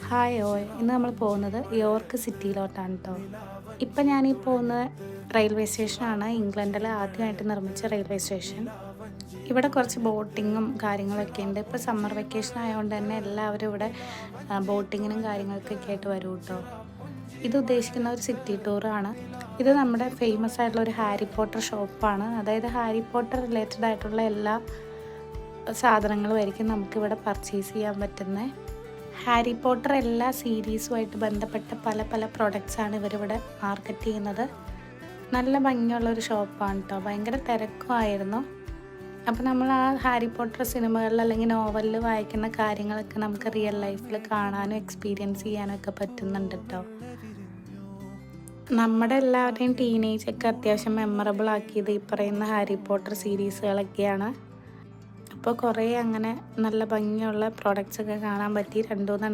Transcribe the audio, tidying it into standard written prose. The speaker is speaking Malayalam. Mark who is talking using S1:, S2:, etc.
S1: ഹായ് ഓയ്, ഇന്ന് നമ്മൾ പോകുന്നത് യോർക്ക് സിറ്റിയിലോട്ടാണ് കേട്ടോ. ഇപ്പം ഞാനീ പോകുന്നത് റെയിൽവേ സ്റ്റേഷനാണ്, ഇംഗ്ലണ്ടിൽ ആദ്യമായിട്ട് നിർമ്മിച്ച റെയിൽവേ സ്റ്റേഷൻ. ഇവിടെ കുറച്ച് ബോട്ടിങ്ങും കാര്യങ്ങളൊക്കെ ഉണ്ട്. ഇപ്പോൾ സമ്മർ വെക്കേഷൻ ആയതുകൊണ്ട് തന്നെ എല്ലാവരും ഇവിടെ ബോട്ടിങ്ങിനും കാര്യങ്ങൾക്കൊക്കെ ആയിട്ട് വരും കേട്ടോ. ഇത് ഉദ്ദേശിക്കുന്ന ഒരു സിറ്റി ടൂറാണ്. ഇത് നമ്മുടെ ഫേമസ് ആയിട്ടുള്ള ഒരു ഹാരി പോട്ടർ ഷോപ്പാണ്. അതായത് ഹാരി പോട്ടർ റിലേറ്റഡ് ആയിട്ടുള്ള എല്ലാ സാധനങ്ങളും ആയിരിക്കും നമുക്കിവിടെ പർച്ചേസ് ചെയ്യാൻ പറ്റുന്നത്. ഹാരി പോട്ടർ എല്ലാ സീരീസുമായിട്ട് ബന്ധപ്പെട്ട പല പല പ്രൊഡക്ട്സാണ് ഇവരിവിടെ മാർക്കറ്റ് ചെയ്യുന്നത്. നല്ല ഭംഗിയുള്ളൊരു ഷോപ്പാണ് കേട്ടോ. ഭയങ്കര തിരക്കുമായിരുന്നു. അപ്പോൾ നമ്മൾ ആ ഹാരി പോട്ടർ സിനിമകളിൽ അല്ലെങ്കിൽ നോവലിൽ വായിക്കുന്ന കാര്യങ്ങളൊക്കെ നമുക്ക് റിയൽ ലൈഫിൽ കാണാനും എക്സ്പീരിയൻസ് ചെയ്യാനും ഒക്കെ പറ്റുന്നുണ്ട് കേട്ടോ. നമ്മുടെ എല്ലാവരുടെയും ടീനേജൊക്കെ അത്യാവശ്യം മെമ്മറബിൾ ആക്കിയത് ഈ പറയുന്ന ഹാരി പോട്ടർ സീരീസുകളൊക്കെയാണ്. അപ്പോൾ കുറേ അങ്ങനെ നല്ല ഭംഗിയുള്ള പ്രോഡക്റ്റ്സൊക്കെ കാണാൻ പറ്റി. 2-3